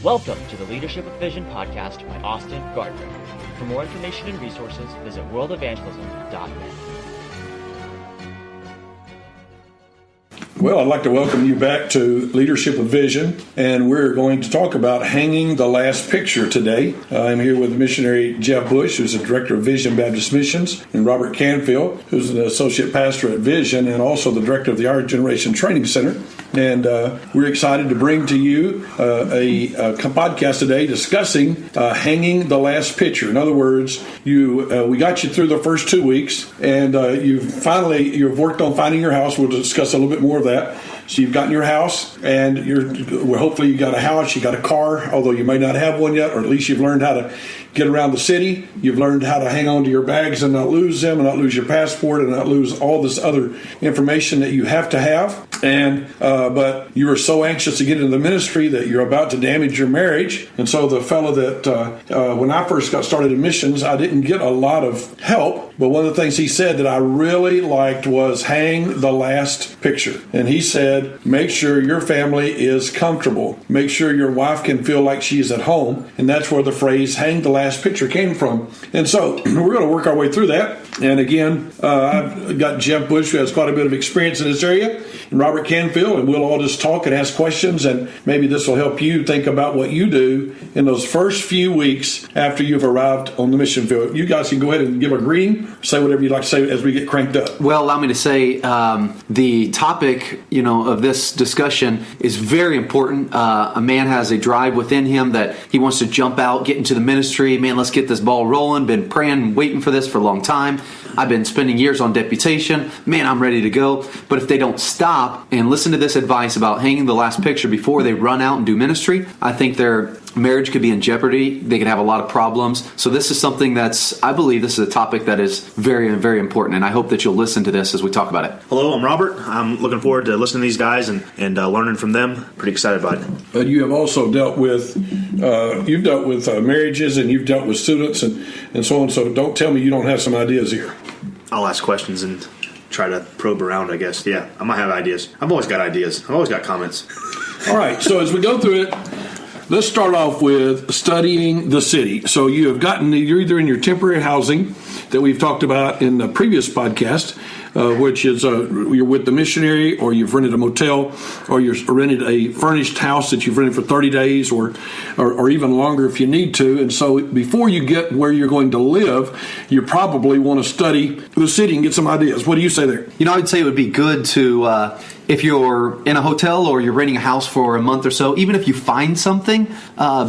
Welcome to the Leadership with Vision podcast by Austin Gardner. For more information and resources, visit worldevangelism.net. Well, I'd like to welcome you back to Leadership with Vision, and we're going to talk about hanging the last picture today. I'm here with missionary Jeff Bush, who's the director of Vision Baptist Missions, and Robert Canfield, who's an associate pastor at Vision and also the director of the Our Generation Training Center. And we're excited to bring to you a podcast today discussing hanging the last picture. In other words, we got you through the first 2 weeks, and you've worked on finding your house. We'll discuss a little bit more of that. So you've gotten your house, and hopefully you got a house, you got a car, although you may not have one yet, or at least you've learned how to get around the city. You've learned how to hang on to your bags and not lose them, and not lose your passport, and not lose all this other information that you have to have. But you are so anxious to get into the ministry that you're about to damage your marriage. And so the fellow that when I first got started in missions, I didn't get a lot of help. But one of the things he said that I really liked was hang the last picture. And he said, make sure your family is comfortable. Make sure your wife can feel like she's at home. And that's where the phrase hang the last picture came from. And so we're going to work our way through that. And again, I've got Jeff Bush, who has quite a bit of experience in this area, and Robert Canfield, and we'll all just talk and ask questions, and maybe this will help you think about what you do in those first few weeks after you've arrived on the mission field. You guys can go ahead and give a greeting, say whatever you'd like to say as we get cranked up. Well, allow me to say the topic, of this discussion is very important. A man has a drive within him that he wants to jump out, get into the ministry. Man, let's get this ball rolling. Been praying and waiting for this for a long time. I've been spending years on deputation. Man, I'm ready to go. But if they don't stop and listen to this advice about hanging the last picture before they run out and do ministry, I think their marriage could be in jeopardy. They could have a lot of problems. So this is something I believe this is a topic that is very, very important. And I hope that you'll listen to this as we talk about it. Hello, I'm Robert. I'm looking forward to listening to these guys and learning from them. Pretty excited about it. But you have also dealt with marriages, and you've dealt with students and so on. So don't tell me you don't have some ideas here. I'll ask questions and try to probe around, I guess. Yeah, I might have ideas. I've always got ideas. I've always got comments. All right, so as we go through it, let's start off with studying the city. So you're either in your temporary housing that we've talked about in the previous podcast, which is you're with the missionary, or you've rented a motel, or you've rented a furnished house that you've rented for 30 days or even longer if you need to. And so before you get where you're going to live, you probably want to study the city and get some ideas. What do you say there? I would say it would be good to, if you're in a hotel or you're renting a house for a month or so, even if you find something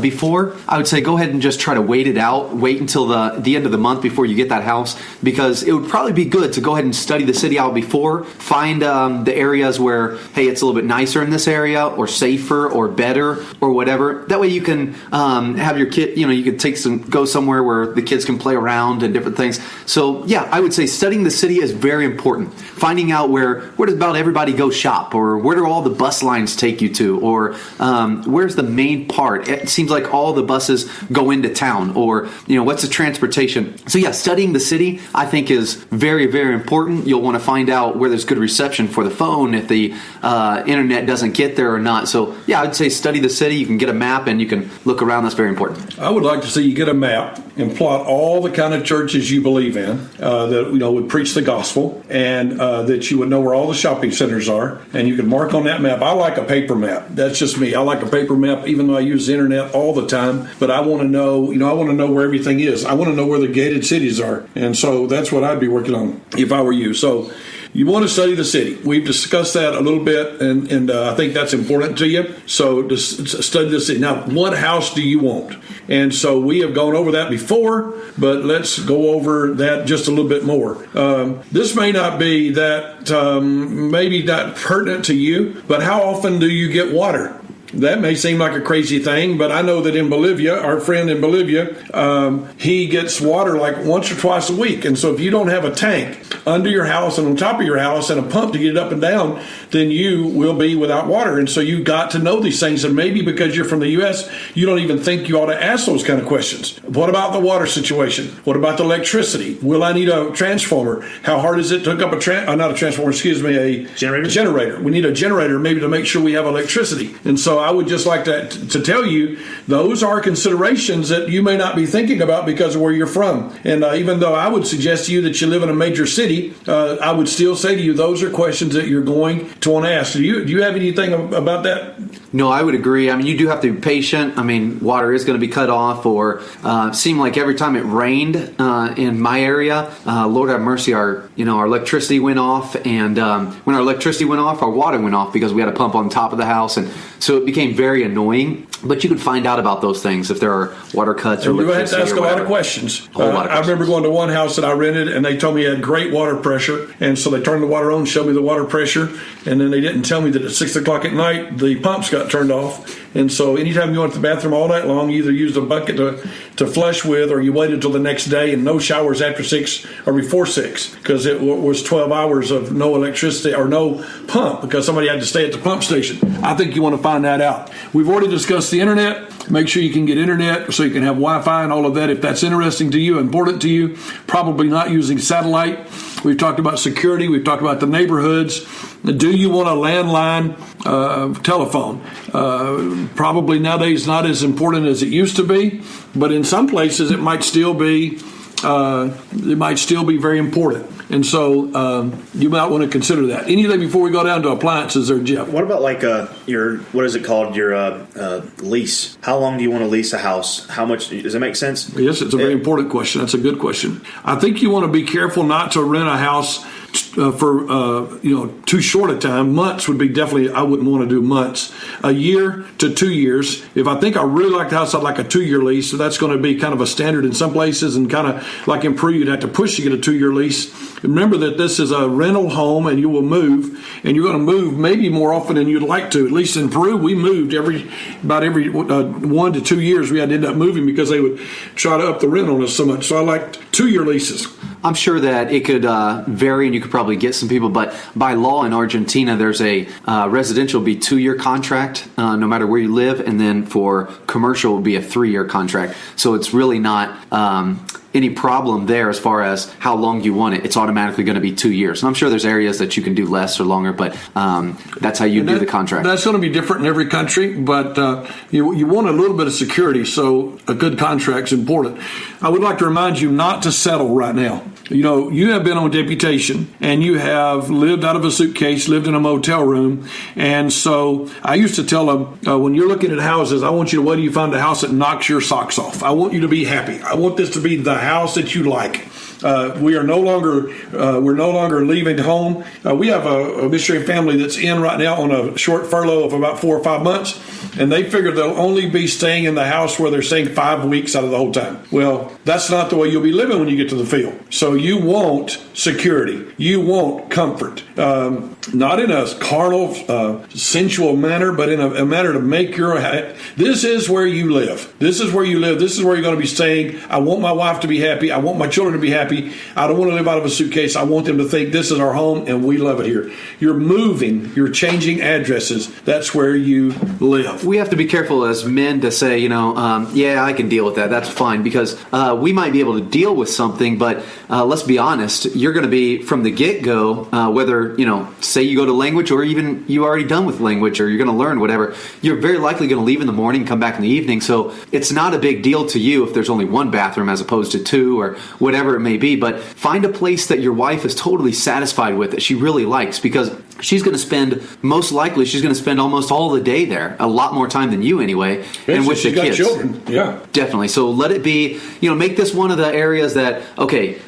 before, I would say go ahead and just try to wait it out. Wait until the end of the month before you get that house, because it would probably be good to go ahead and study the city out before. Find the areas where, hey, it's a little bit nicer in this area, or safer, or better, or whatever. That way you can have your kid, you can go somewhere where the kids can play around and different things. So yeah, I would say studying the city is very important. Finding out where does about everybody go shop, or where do all the bus lines take you to, or where's the main part? It seems like all the buses go into town, or what's the transportation. So yeah, studying the city I think is very, very important. You'll want to find out where there's good reception for the phone, if the internet doesn't get there or not. So yeah, I'd say study the city. You can get a map and you can look around. That's very important. I would like to see you get a map and plot all the kind of churches you believe in that would preach the gospel, and that you would know where all the shopping centers are, and you can mark on that map. I like a paper map. That's just me. I like a paper map, even though I use the internet all the time. But I want to know, I want to know where everything is. I want to know where the gated cities are, and so that's what I'd be working on if I were you. So you want to study the city. We've discussed that a little bit, and I think that's important to you. So just study the city. Now, what house do you want? And so we have gone over that before, but let's go over that just a little bit more. This may not be that, maybe not pertinent to you, but how often do you get water? That may seem like a crazy thing, but I know that in Bolivia, our friend in Bolivia, he gets water like once or twice a week. And so if you don't have a tank under your house and on top of your house and a pump to get it up and down, then you will be without water. And so you got to know these things. And maybe because you're from the U.S., you don't even think you ought to ask those kind of questions. What about the water situation? What about the electricity? Will I need a transformer? How hard is it to hook up a generator? We need a generator maybe to make sure we have electricity. And so I would just like to tell you, those are considerations that you may not be thinking about because of where you're from. And even though I would suggest to you that you live in a major city, I would still say to you, those are questions that you're going to want to ask. Do you have anything about that? No, I would agree. I mean, you do have to be patient. I mean, water is going to be cut off, or seemed like every time it rained in my area, Lord have mercy, our electricity went off, and when our electricity went off, our water went off because we had a pump on top of the house, and so it became very annoying. But you could find out about those things if there are water cuts or electricity. You have to ask a lot of questions. I remember going to one house that I rented, and they told me it had great water pressure, and so they turned the water on, showed me the water pressure, and then they didn't tell me that at 6 o'clock at night the pumps got turned off. And so anytime you went to the bathroom all night long, you either used a bucket to flush with, or you waited until the next day, and no showers after 6 or before 6, because it was 12 hours of no electricity or no pump because somebody had to stay at the pump station. I think you want to find that out. We've already discussed the internet. Make sure you can get internet so you can have Wi-Fi and all of that if that's interesting to you, important to you. Probably not using satellite. We've talked about security. We've talked about the neighborhoods. Do you want a landline telephone? Probably nowadays not as important as it used to be, but in some places it might still be very important. And so you might want to consider that. Anything before we go down to appliances there, Jeff? What about like your, what is it called, your lease? How long do you want to lease a house? How much, does that make sense? Yes, it's a very important question. That's a good question. I think you want to be careful not to rent a house for too short a time. Months would be definitely, I wouldn't want to do months. A year to 2 years. If I think I really like the house, I'd like a 2-year lease. So that's going to be kind of a standard in some places, and kind of like in Peru, you'd have to push to get a 2-year lease. Remember that this is a rental home, and you will move, and you're going to move maybe more often than you'd like to. At least in Peru, we moved about every 1 to 2 years. We had to end up moving because they would try to up the rent on us so much. So I liked 2-year leases. I'm sure that it could vary, and you could probably get some people, but by law in Argentina, there's a residential be 2-year contract, no matter where you live, and then for commercial will be a 3-year contract. So it's really not any problem there as far as how long you want it. It's automatically going to be 2 years. And I'm sure there's areas that you can do less or longer, but that's how you do the contract. That's going to be different in every country, but you want a little bit of security, so a good contract's important. I would like to remind you not to settle right now. You have been on deputation, and you have lived out of a suitcase, lived in a motel room, and so I used to tell them, when you're looking at houses, I want you to wait till you find a house that knocks your socks off. I want you to be happy. I want this to be the house that you like. We're no longer leaving home. We have a missionary family that's in right now on a short furlough of about 4 or 5 months, and they figure they'll only be staying in the house where they're staying 5 weeks out of the whole time. Well, that's not the way you'll be living when you get to the field. So you want security. You want comfort. Not in a carnal, sensual manner, but in a manner to make this is where you live. This is where you live. This is where you're going to be staying. I want my wife to be happy. I want my children to be happy. I don't want to live out of a suitcase. I want them to think this is our home and we love it here. You're moving. You're changing addresses. That's where you live. We have to be careful as men to say, yeah, I can deal with that. That's fine, because we might be able to deal with something, but let's be honest. You're going to be from the get-go, whether, say you go to language, or even you already done with language, or you're going to learn whatever, you're very likely going to leave in the morning, come back in the evening. So it's not a big deal to you if there's only one bathroom as opposed to 2 or whatever it may be. But find a place that your wife is totally satisfied with, that she really likes, because she's going to spend, most likely, she's going to spend almost all the day there, a lot more time than you anyway, and with the kids. Children. Yeah, definitely. So let it be. Make this one of the areas that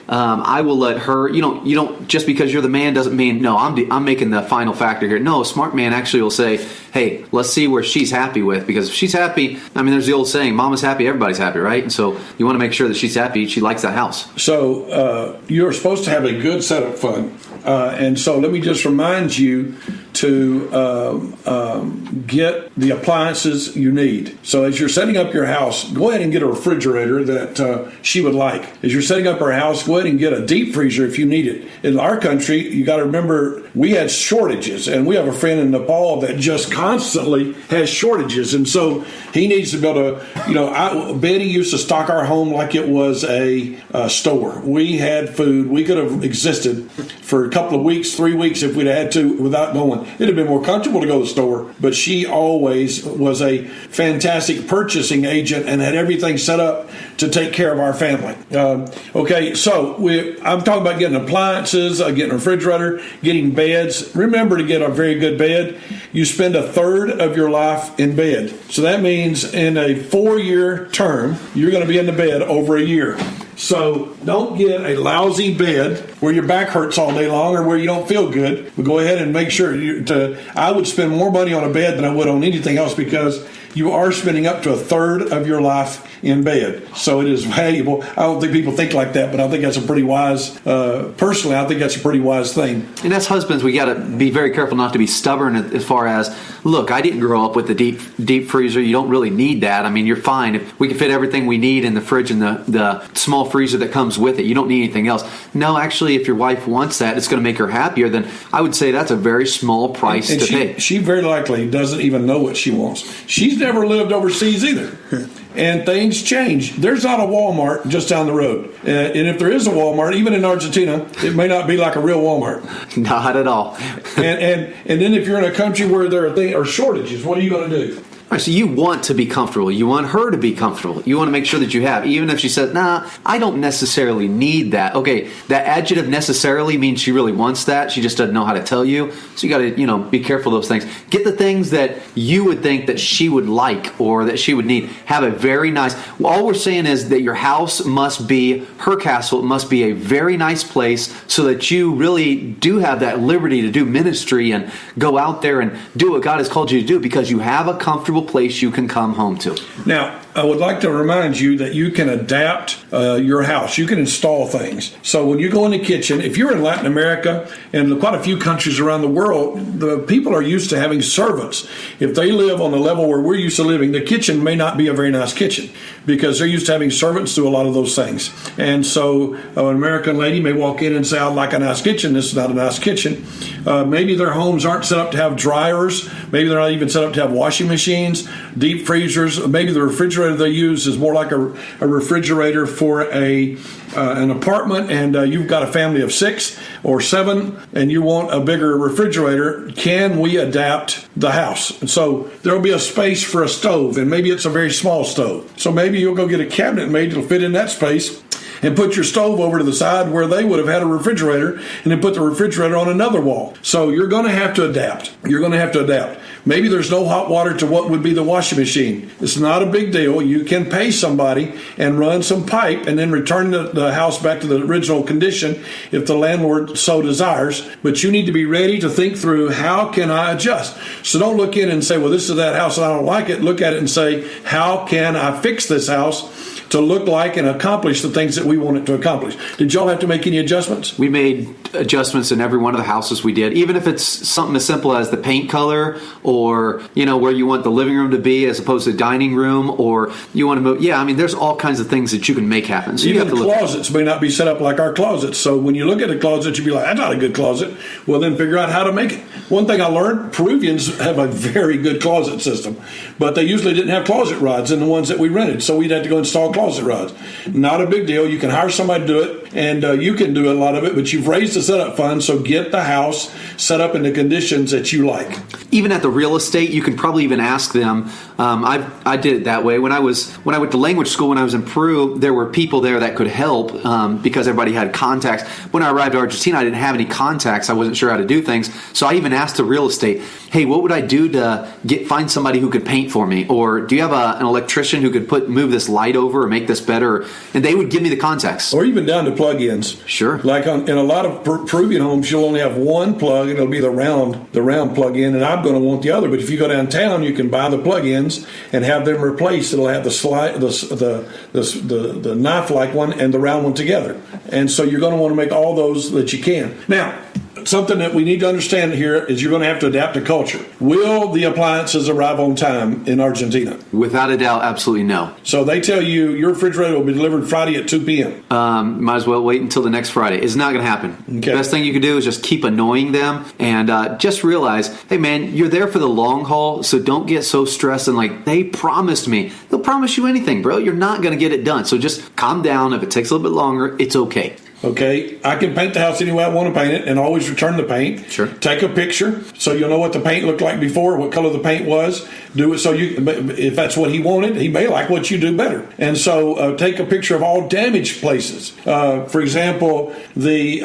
I will let her. You don't just because you're the man doesn't mean no. I'm making the final factor here. No, a smart man actually will say, hey, let's see where she's happy with, because if she's happy, there's the old saying, mama's happy, everybody's happy, right? And so you want to make sure that she's happy, she likes that house. So you're supposed to have a good setup fund. And so let me just remind you to get the appliances you need. So as you're setting up your house, go ahead and get a refrigerator that she would like. As you're setting up her house, go ahead and get a deep freezer if you need it. In our country, you got to remember, we had shortages, and we have a friend in Nepal that just constantly has shortages. And so he needs to be able to, Betty used to stock our home like it was a store. We had food. We could have existed for a couple of weeks, 3 weeks if we'd had to without going. It'd have been more comfortable to go to the store, but she always always was a fantastic purchasing agent and had everything set up to take care of our family. Okay, so I'm talking about getting appliances, getting a refrigerator, getting beds. Remember, to get a very good bed, you spend a third of your life in bed. So that means in a 4-year term, you're going to be in the bed over a year. So don't get a lousy bed where your back hurts all day long or where you don't feel good. But go ahead and make sure I would spend more money on a bed than I would on anything else, because you are spending up to a third of your life in bed. So it is valuable. I don't think people think like that, but I think that's a pretty wise, personally, I think that's a pretty wise thing. And as husbands, we got to be very careful not to be stubborn as far as, look, I didn't grow up with the deep freezer. You don't really need that. I mean, you're fine. If we can fit everything we need in the fridge and the small freezer that comes with it, you don't need anything else. No, actually, if your wife wants that, it's going to make her happier, then I would say that's a very small price to pay. She very likely doesn't even know what she wants. She's never lived overseas either. And things change. There's not a Walmart just down the road. And if there is a Walmart, even in Argentina, it may not be like a real Walmart. Not at all. and then if you're in a country where there are shortages, what are you going to do? All right, so you want to be comfortable. You want her to be comfortable. You want to make sure that you have. Even if she says, nah, I don't necessarily need that. Okay, that adjective necessarily means she really wants that. She just doesn't know how to tell you. So you got to, be careful of those things. Get the things that you would think that she would like or that she would need. Have a very nice, all we're saying is that your house must be her castle. It must be a very nice place so that you really do have that liberty to do ministry and go out there and do what God has called you to do, because you have a comfortable place you can come home to. Now, I would like to remind you that you can adapt your house. You can install things. So when you go in the kitchen, if you're in Latin America and quite a few countries around the world, the people are used to having servants. If they live on the level where we're used to living, the kitchen may not be a very nice kitchen because they're used to having servants do a lot of those things. And so an American lady may walk in and say, I'd like a nice kitchen. This is not a nice kitchen. Maybe their homes aren't set up to have dryers. Maybe they're not even set up to have washing machines, deep freezers. Maybe the refrigerator they use is more like a refrigerator for an apartment, and you've got a family of 6 or 7 and you want a bigger refrigerator. Can we adapt the house? And so there will be a space for a stove, and maybe it's a very small stove. So maybe you'll go get a cabinet made that'll fit in that space and put your stove over to the side where they would have had a refrigerator, and then put the refrigerator on another wall. So you're going to have to adapt. You're going to have to adapt. Maybe there's no hot water to what would be the washing machine. It's not a big deal. You can pay somebody and run some pipe and then return the house back to the original condition if the landlord so desires. But you need to be ready to think through, how can I adjust? So don't look in and say, well, this is that house and I don't like it. Look at it and say, how can I fix this house to look like and accomplish the things that we want it to accomplish? Did y'all have to make any adjustments? We made adjustments in every one of the houses we did, even if it's something as simple as the paint color, or where you want the living room to be as opposed to dining room, or you want to move. Yeah, I mean, there's all kinds of things that you can make happen. So even closets may not be set up like our closets. So when you look at a closet, you'd be like, that's not a good closet. Well, then figure out how to make it. One thing I learned, Peruvians have a very good closet system, but they usually didn't have closet rods in the ones that we rented, so we'd have to go install closet rods. Not a big deal. You can hire somebody to do it, and you can do a lot of it, but you've raised the setup fund, so get the house set up in the conditions that you like. Even at the real estate, you can probably even ask them. I did it that way. When I went to language school, when I was in Peru, there were people there that could help because everybody had contacts. When I arrived to Argentina, I didn't have any contacts. I wasn't sure how to do things. So I even asked the real estate, hey, what would I do to find somebody who could paint for me? Or do you have an electrician who could move this light over or make this better? And they would give me the contacts. Or even down to plug-ins. Sure. Like in a lot of Peruvian homes, you'll only have one plug, and it'll be the round plug-in, and I'm going to want the other. But if you go downtown, you can buy the plug-ins and have them replaced. It'll have the knife-like one and the round one together. And so you're going to want to make all those that you can. Now, something that we need to understand here is you're going to have to adapt to culture. Will the appliances arrive on time in Argentina? Without a doubt, absolutely no. So they tell you your refrigerator will be delivered Friday at 2 p.m. Might as well wait until the next Friday. It's not going to happen. Okay. Best thing you can do is just keep annoying them and just realize, hey man, you're there for the long haul, so don't get so stressed and like, they promised me. They'll promise you anything, bro. You're not going to get it done. So just calm down. If it takes a little bit longer, it's okay. Okay, I can paint the house any way I want to paint it and always return the paint. Sure. Take a picture so you'll know what the paint looked like before, what color the paint was. Do it so if that's what he wanted, he may like what you do better. And so take a picture of all damaged places. For example, the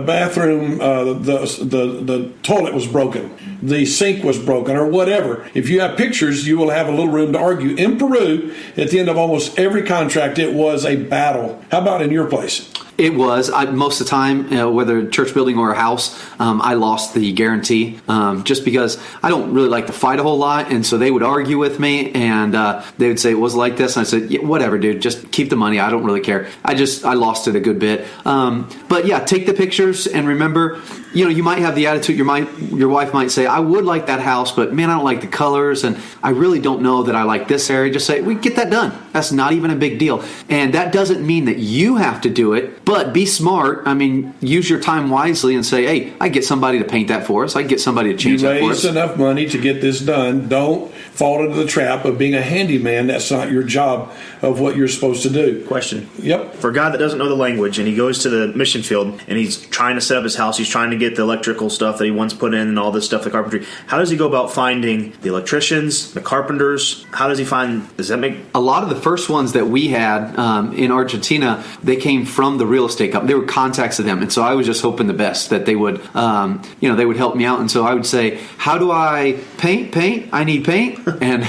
bathroom, the toilet was broken, the sink was broken, or whatever. If you have pictures, you will have a little room to argue. In Peru, at the end of almost every contract, it was a battle. How about in your place? It was. Most of the time, whether a church building or a house, I lost the guarantee just because I don't really like to fight a whole lot. And so they would argue with me, and they would say it was like this. And I said, yeah, whatever, dude, just keep the money. I don't really care. I lost it a good bit. But yeah, take the pictures and remember, you might have the attitude, your wife might say, I would like that house, but man, I don't like the colors, and I really don't know that I like this area. Just say, we get that done. That's not even a big deal. And that doesn't mean that you have to do it, but be smart. I mean, use your time wisely and say, hey, I get somebody to paint that for us. I get somebody to change that for us. You raised enough money to get this done. Don't fall into the trap of being a handyman. That's not your job of what you're supposed to do. Question. Yep. For a guy that doesn't know the language and he goes to the mission field and he's trying to set up his house, he's trying to get the electrical stuff that he wants put in and all this stuff, the carpentry. How does he go about finding the electricians, the carpenters? How does he find, does that make... A lot of the first ones that we had in Argentina, they came from the real estate company. They were contacts of them. And so I was just hoping the best that they would, they would help me out. And so I would say, how do I paint? I need paint. And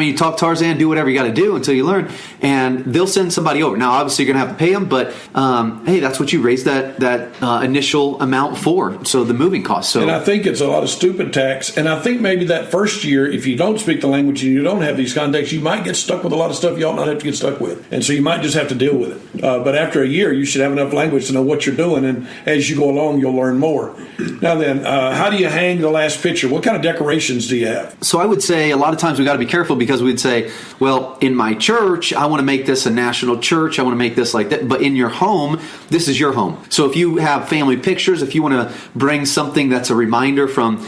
you talk Tarzan, do whatever you got to do until you learn. And they'll send somebody over. Now, obviously, you're going to have to pay them, but hey, that's what you raised that initial amount for. So the moving costs. So, and I think it's a lot of stupid tax. And I think maybe that first year, if you don't speak the language and you don't have these contacts, you might get stuck with a lot of stuff you ought not have to get stuck with. And so you might just have to deal with it. But after a year, you should have enough language to know what you're doing. And as you go along, you'll learn more. Now then, how do you hang the last picture? What kind of decorations do you have? So I would say a lot of times we got to be careful because we'd say, well, in my church, I want to make this a national church. I want to make this like that. But in your home, this is your home. So if you have family pictures, if you want to bring something that's a reminder from,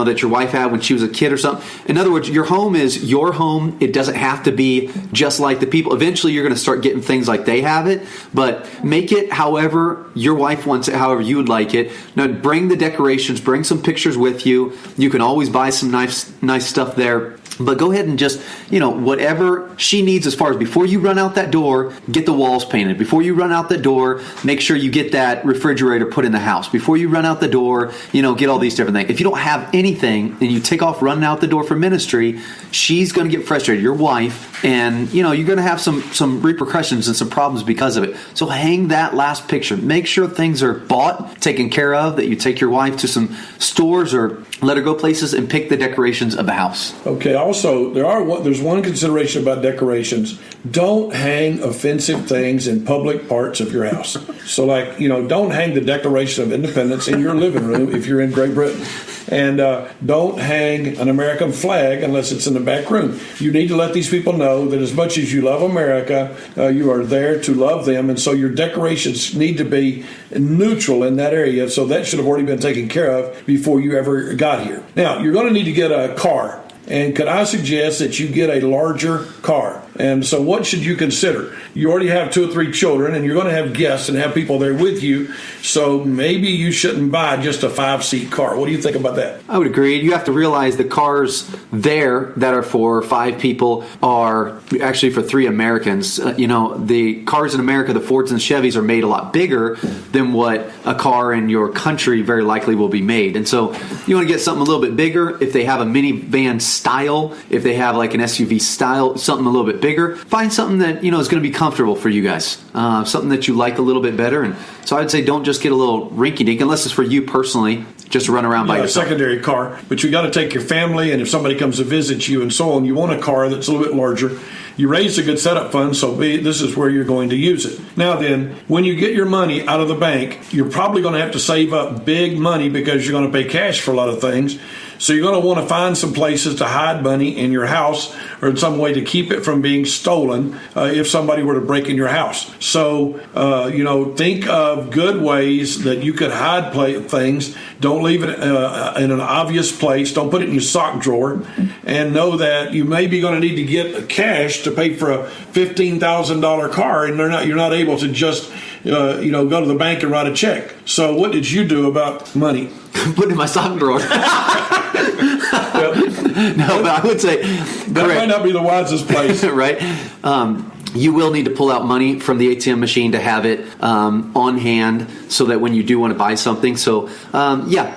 that your wife had when she was a kid or something. In other words, your home is your home. It doesn't have to be just like the people. Eventually, you're going to start getting things like they have it. But make it however your wife wants it, however you would like it. Now, bring the decorations. Bring some pictures with you. You can always buy some nice stuff there. But go ahead and just, whatever she needs as far as before you run out that door, get the walls painted. Before you run out the door, make sure you get that refrigerator put in the house. Before you run out the door, get all these different things. If you don't have anything and you take off running out the door for ministry, she's going to get frustrated, your wife, and, you're going to have some repercussions and some problems because of it. So hang that last picture. Make sure things are bought, taken care of, that you take your wife to some stores or let her go places and pick the decorations of the house. Okay. Also, there's one consideration about decorations. Don't hang offensive things in public parts of your house. So, don't hang the Declaration of Independence in your living room if you're in Great Britain. And don't hang an American flag unless it's in the back room. You need to let these people know that as much as you love America, you are there to love them. And so your decorations need to be neutral in that area. So that should have already been taken care of before you ever got here. Now, you're going to need to get a car. And could I suggest that you get a larger car? And so what should you consider? You already have 2 or 3 children, and you're going to have guests and have people there with you. So maybe you shouldn't buy just a 5-seat car. What do you think about that? I would agree. You have to realize the cars there that are for 5 people are actually for 3 Americans. The cars in America, the Fords and Chevys, are made a lot bigger than what a car in your country very likely will be made. And so you want to get something a little bit bigger. If they have a minivan style, if they have like an SUV style, something a little bit bigger, find something that is going to be comfortable for you guys, something that you like a little bit better. And so I'd say don't just get a little rinky-dink unless it's for you personally, just to run around by yourself. A secondary car, but you got to take your family, and if somebody comes to visit you and so on, you want a car that's a little bit larger. You raised a good setup fund, so this is where you're going to use it. Now then, when you get your money out of the bank, you're probably going to have to save up big money because you're going to pay cash for a lot of things. So you're going to want to find some places to hide money in your house or in some way to keep it from being stolen if somebody were to break in your house. So, think of good ways that you could hide things. Don't leave it in an obvious place. Don't put it in your sock drawer. And know that you may be going to need to get cash to pay for a $15,000 car, and you're not able to just go to the bank and write a check. So what did you do about money? Put it in my sock drawer. No, but I would say that might not be the wisest place. Right? You will need to pull out money from the ATM machine to have it on hand so that when you do want to buy something. So,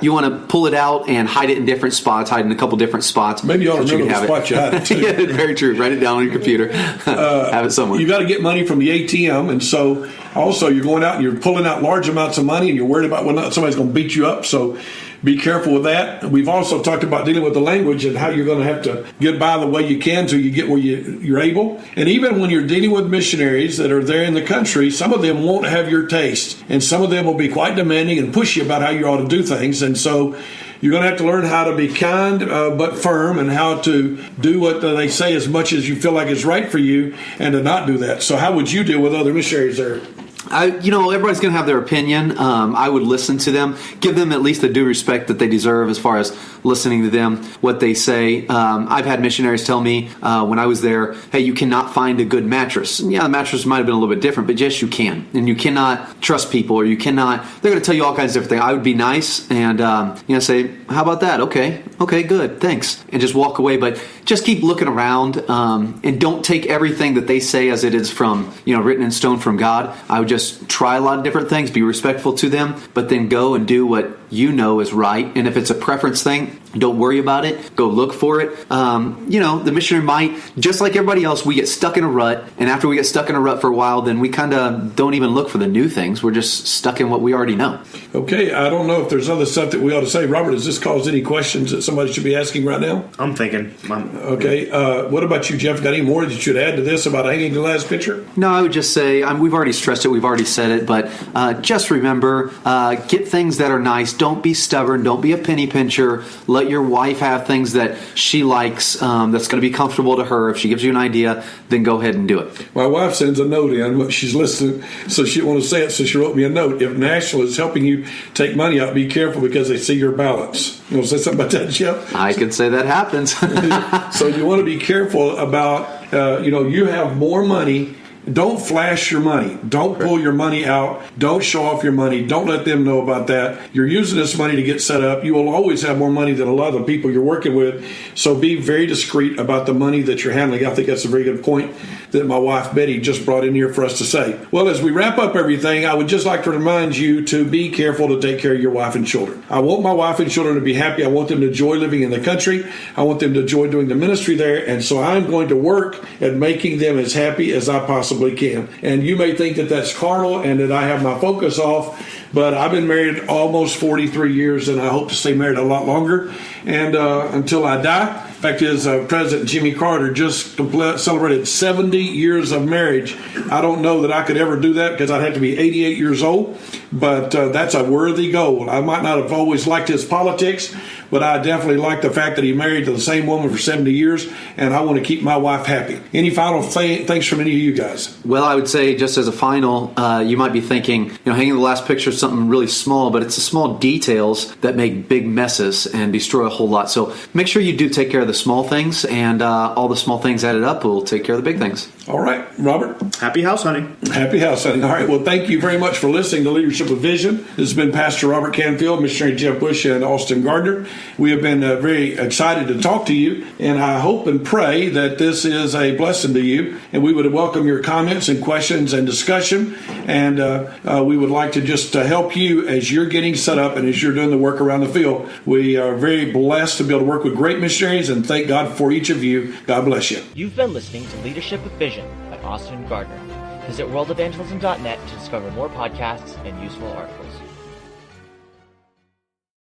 you want to pull it out and hide it in different spots, hide in a couple different spots. Maybe you ought to remember the spot you hide it too. Yeah, very true. Write it down on your computer. Have it somewhere. You got to get money from the ATM, and so also you're going out and you're pulling out large amounts of money, and you're worried about whether somebody's going to beat you up. So be careful with that. We've also talked about dealing with the language and how you're going to have to get by the way you can till you get where you're able. And even when you're dealing with missionaries that are there in the country, some of them won't have your taste, and some of them will be quite demanding and pushy about how you ought to do things. And so you're going to have to learn how to be kind but firm, and how to do what they say as much as you feel like is right for you, and to not do that. So how would you deal with other missionaries there? Everybody's going to have their opinion. I would listen to them, give them at least the due respect that they deserve as far as listening to them, what they say. I've had missionaries tell me when I was there, hey, you cannot find a good mattress. And the mattress might have been a little bit different, but yes, you can. And you cannot trust people, or you cannot, they're going to tell you all kinds of different things. I would be nice and, say, how about that? Okay, good, thanks. And just walk away. But just keep looking around and don't take everything that they say as it is from, written in stone from God. I would just try a lot of different things, be respectful to them, but then go and do what you know is right. And if it's a preference thing, don't worry about it. Go look for it. The missionary might, just like everybody else, we get stuck in a rut. And after we get stuck in a rut for a while, then we kind of don't even look for the new things. We're just stuck in what we already know. Okay, I don't know if there's other stuff that we ought to say. Robert, does this cause any questions that somebody should be asking right now? I'm thinking. Okay, what about you, Jeff? Got any more that you should add to this about hanging the last picture? No, I would just say, we've already stressed it. We've already said it. But just remember, get things that are nice. Don't be stubborn. Don't be a penny pincher. Let your wife have things that she likes, that's going to be comfortable to her. If she gives you an idea, then go ahead and do it. My wife sends a note in. She's listening, so she didn't want to say it, so she wrote me a note. If National is helping you take money out, be careful because they see your balance. You want to say something about that, Jeff? I can say that happens. So you want to be careful about, you have more money. Don't flash your money. Don't pull your money out. Don't show off your money. Don't let them know about that. You're using this money to get set up. You will always have more money than a lot of the people you're working with. So be very discreet about the money that you're handling. I think that's a very good point that my wife Betty just brought in here for us to say. Well, as we wrap up everything, I would just like to remind you to be careful to take care of your wife and children. I want my wife and children to be happy. I want them to enjoy living in the country. I want them to enjoy doing the ministry there. And so I'm going to work at making them as happy as I possibly can. And you may think that that's carnal and that I have my focus off, but I've been married almost 43 years and I hope to stay married a lot longer, and until I die. Fact is, President Jimmy Carter just celebrated 70 years of marriage. I don't know that I could ever do that because I'd have to be 88 years old, but that's a worthy goal. I might not have always liked his politics, but I definitely like the fact that he married to the same woman for 70 years, and I want to keep my wife happy. Any final thanks from any of you guys? Well, I would say just as a final, you might be thinking, hanging the last picture is something really small, but it's the small details that make big messes and destroy a whole lot. So make sure you do take care of the small things, and all the small things added up will take care of the big things. All right, Robert? Happy house hunting. Happy house hunting. All right, well, thank you very much for listening to Leadership with Vision. This has been Pastor Robert Canfield, Missionary Jeff Bush, and Austin Gardner. We have been very excited to talk to you, and I hope and pray that this is a blessing to you, and we would welcome your comments and questions and discussion, and we would like to just help you as you're getting set up and as you're doing the work around the field. We are very blessed to be able to work with great missionaries, and thank God for each of you. God bless you. You've been listening to Leadership with Vision by Austin Gardner. Visit worldevangelism.net to discover more podcasts and useful articles.